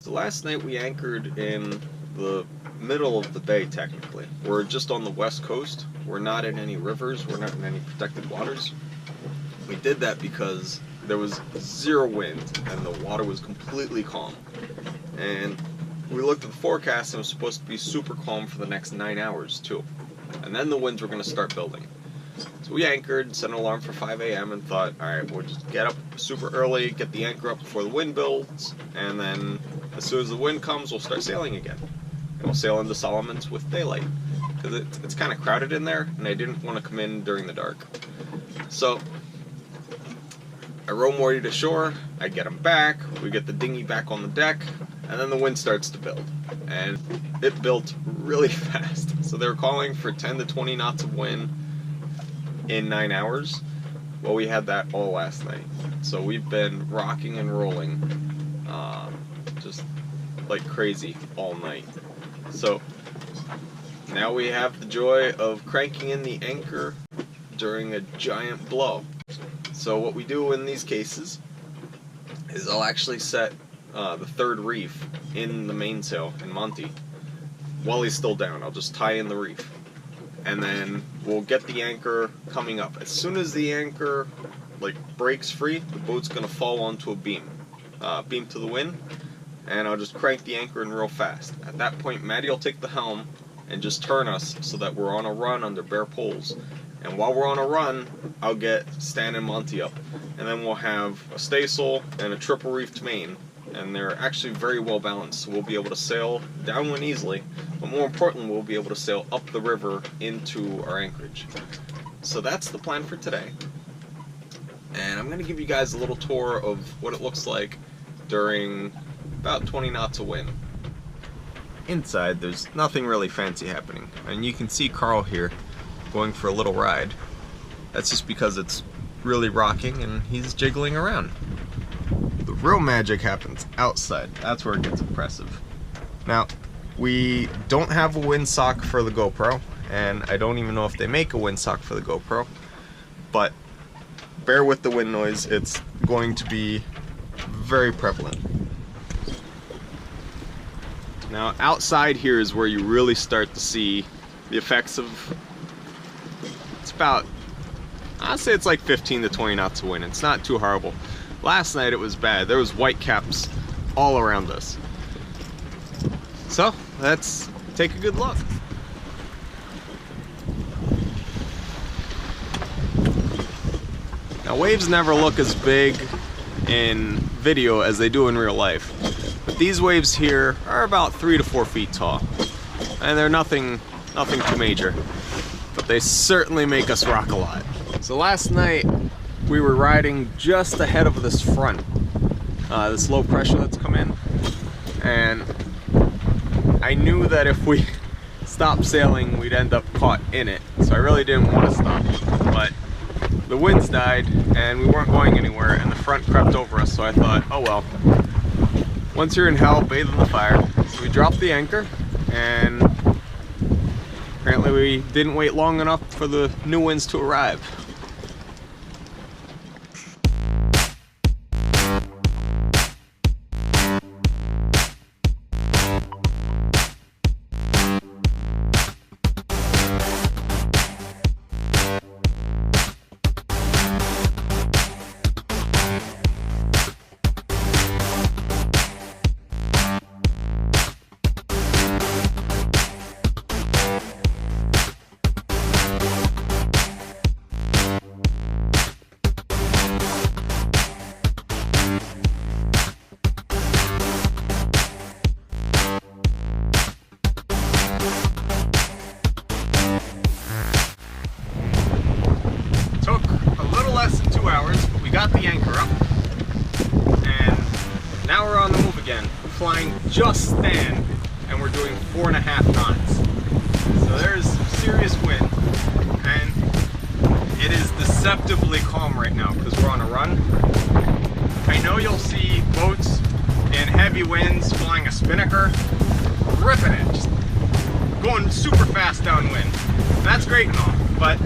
So last night we anchored in the middle of the bay technically. We're just on the west coast. We're not in any rivers. We're not in any protected waters. We did that because there was zero wind and the water was completely calm. And we looked at the forecast and it was supposed to be super calm for the next 9 hours too. And then the winds were going to start building. So we anchored, set an alarm for 5 a.m. and thought, alright, we'll just get up super early, get the anchor up before the wind builds, and then as soon as the wind comes, we'll start sailing again. And we'll sail into Solomons with daylight. Because it's kind of crowded in there, and I didn't want to come in during the dark. So I row Morty to shore, I get him back, we get the dinghy back on the deck, and then the wind starts to build. And it built really fast. So they were calling for 10 to 20 knots of wind in 9 hours. Well, we had that all last night. So we've been rocking and rolling just like crazy all night. So now we have the joy of cranking in the anchor during a giant blow. So what we do in these cases is I'll actually set the third reef in the mainsail in Monty while he's still down. I'll just tie in the reef. And then we'll get the anchor coming up. As soon as the anchor breaks free, the boat's gonna fall onto a beam to the wind, and I'll just crank the anchor in real fast. At that point, Maddie will take the helm and just turn us so that we're on a run under bare poles. And while we're on a run, I'll get Stan and Monty up, and then we'll have a staysail and a triple reefed main. And they're actually very well balanced, so we'll be able to sail downwind easily, but more importantly, we'll be able to sail up the river into our anchorage. So that's the plan for today. And I'm going to give you guys a little tour of what it looks like during about 20 knots of wind. Inside, there's nothing really fancy happening, and you can see Carl here going for a little ride. That's just because it's really rocking and he's jiggling around. The real magic happens outside. That's where it gets impressive. Now, we don't have a windsock for the GoPro, and I don't even know if they make a windsock for the GoPro, but bear with the wind noise. It's going to be very prevalent. Now, outside here is where you really start to see the effects of, it's about, I'd say it's like 15 to 20 knots of wind. It's not too horrible. Last night it was bad. There was white caps all around us. So let's take a good look. Now, waves never look as big in video as they do in real life, but these waves here are about 3 to 4 feet tall, and they're nothing too major, but they certainly make us rock a lot. So last night we were riding just ahead of this front, this low pressure that's come in, and I knew that if we stopped sailing we'd end up caught in it, so I really didn't want to stop. But the winds died and we weren't going anywhere, and the front crept over us, so I thought, oh well, once you're in hell, bathe in the fire. So we dropped the anchor, and apparently we didn't wait long enough for the new winds to arrive. Less than 2 hours, but we got the anchor up, and now we're on the move again. We're flying just Stan, and we're doing 4.5 knots. So there's some serious wind, and it is deceptively calm right now because we're on a run. I know you'll see boats in heavy winds flying a spinnaker, ripping it, just going super fast downwind. That's great and all, but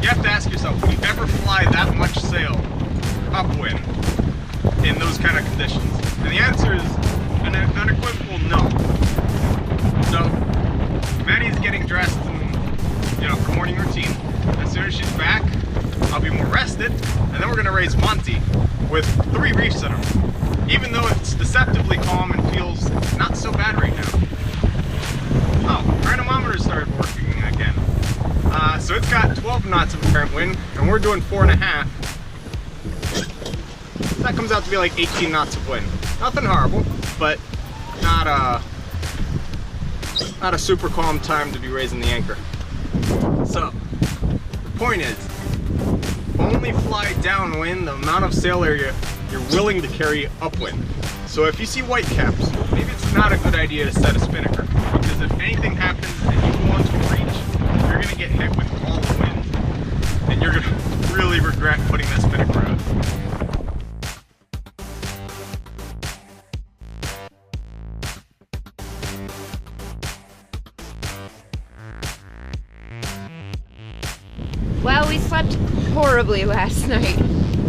you have to ask yourself, would you ever fly that much sail upwind in those kind of conditions? And the answer is with 3 reefs in them, even though it's deceptively calm and feels not so bad right now. Oh, our anemometer started working again. So it's got 12 knots of apparent wind, and we're doing 4.5. That comes out to be like 18 knots of wind. Nothing horrible, but not a super calm time to be raising the anchor. So, the point is, only fly downwind the amount of sail area you're willing to carry upwind. So if you see white caps, maybe it's not a good idea to set a spinnaker, because if anything happens and you go into a reach, you're going to get hit with all the wind, and you're going to really regret putting that spinnaker out. Well, we slept horribly last night.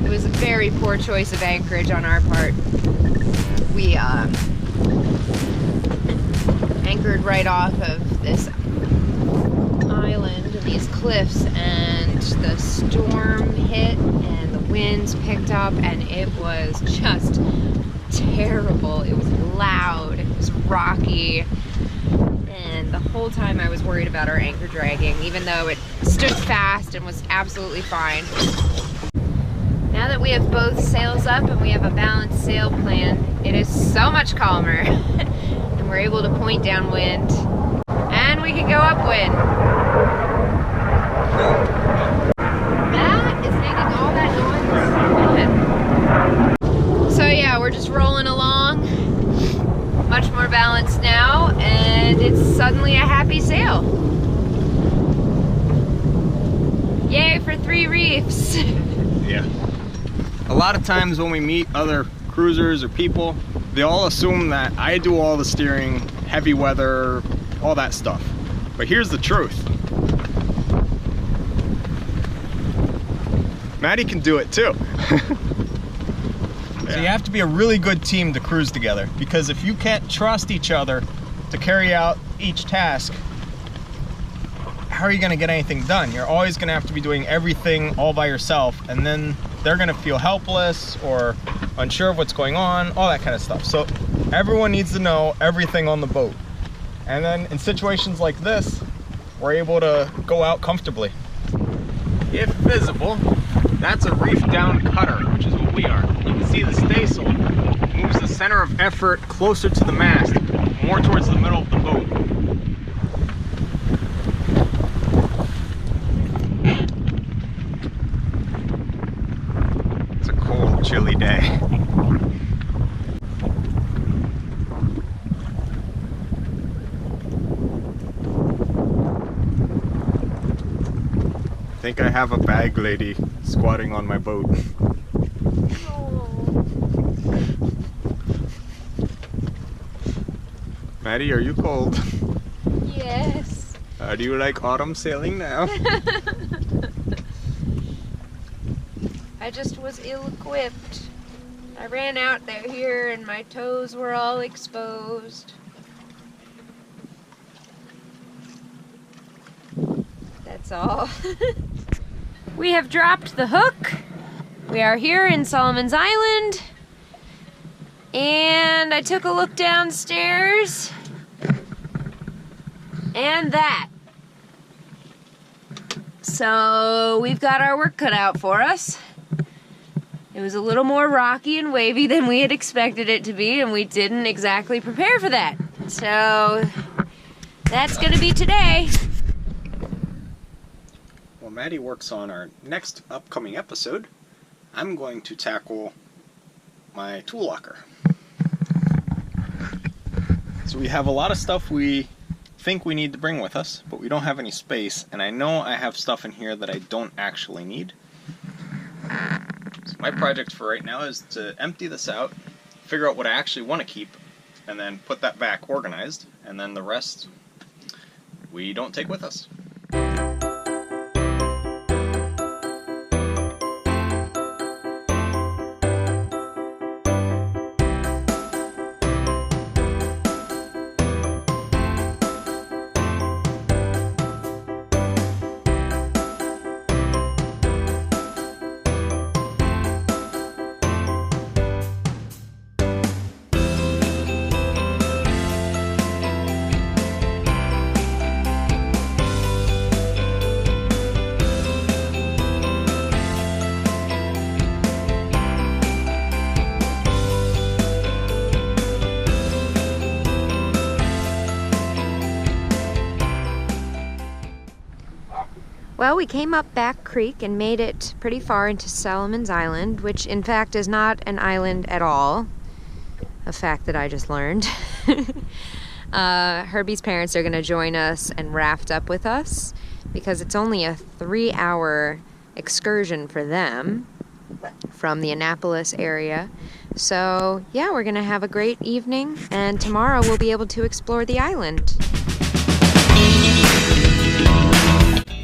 It was a very poor choice of anchorage on our part. We anchored right off of this island and these cliffs, and the storm hit and the winds picked up, and it was just terrible. It was loud, it was rocky. And the whole time I was worried about our anchor dragging, even though it stood fast and was absolutely fine. Now that we have both sails up and we have a balanced sail plan, it is so much calmer. And we're able to point downwind, and we can go upwind. That is making all that noise. So yeah, we're just rolling along. Much more balanced now, and it's suddenly a happy sail. Yay for 3 reefs. Yeah. A lot of times when we meet other cruisers or people, they all assume that I do all the steering, heavy weather, all that stuff. But here's the truth. Maddie can do it too. So you have to be a really good team to cruise together, because if you can't trust each other to carry out each task, how are you going to get anything done? You're always going to have to be doing everything all by yourself, and then they're going to feel helpless or unsure of what's going on, all that kind of stuff. So everyone needs to know everything on the boat. And then in situations like this, we're able to go out comfortably. If visible, that's a reef down cutter, which is what we are. You can see the staysail moves the center of effort closer to the mast, more towards the middle of the boat. It's a cold, chilly day. I think I have a bag lady squatting on my boat. Maddie, are you cold? Yes. Do you like autumn sailing now? I just was ill-equipped. I ran out there here and my toes were all exposed. That's all. We have dropped the hook. We are here in Solomon's Island. And I took a look downstairs. And that. So we've got our work cut out for us. It was a little more rocky and wavy than we had expected it to be, and we didn't exactly prepare for that. So that's gonna be today. While Maddie works on our next upcoming episode, I'm going to tackle my tool locker. So we have a lot of stuff we think we need to bring with us, but we don't have any space, and I know I have stuff in here that I don't actually need. So my project for right now is to empty this out, figure out what I actually want to keep, and then put that back organized, and then the rest we don't take with us. Well, we came up Back Creek and made it pretty far into Solomon's Island, which in fact is not an island at all. A fact that I just learned. Herbie's parents are going to join us and raft up with us because it's only a 3-hour excursion for them from the Annapolis area. So yeah, we're going to have a great evening, and tomorrow we'll be able to explore the island.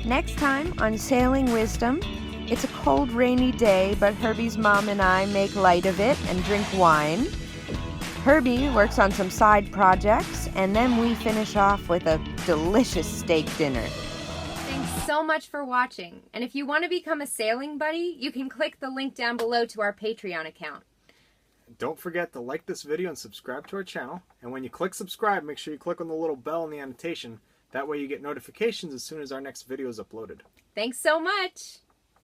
Next time on Sailing Wisdom, it's a cold, rainy day, but Herbie's mom and I make light of it and drink wine. Herbie works on some side projects, and then we finish off with a delicious steak dinner. Thanks so much for watching. And if you want to become a sailing buddy, you can click the link down below to our Patreon account. Don't forget to like this video and subscribe to our channel. And when you click subscribe, make sure you click on the little bell in the annotation. That way you get notifications as soon as our next video is uploaded. Thanks so much.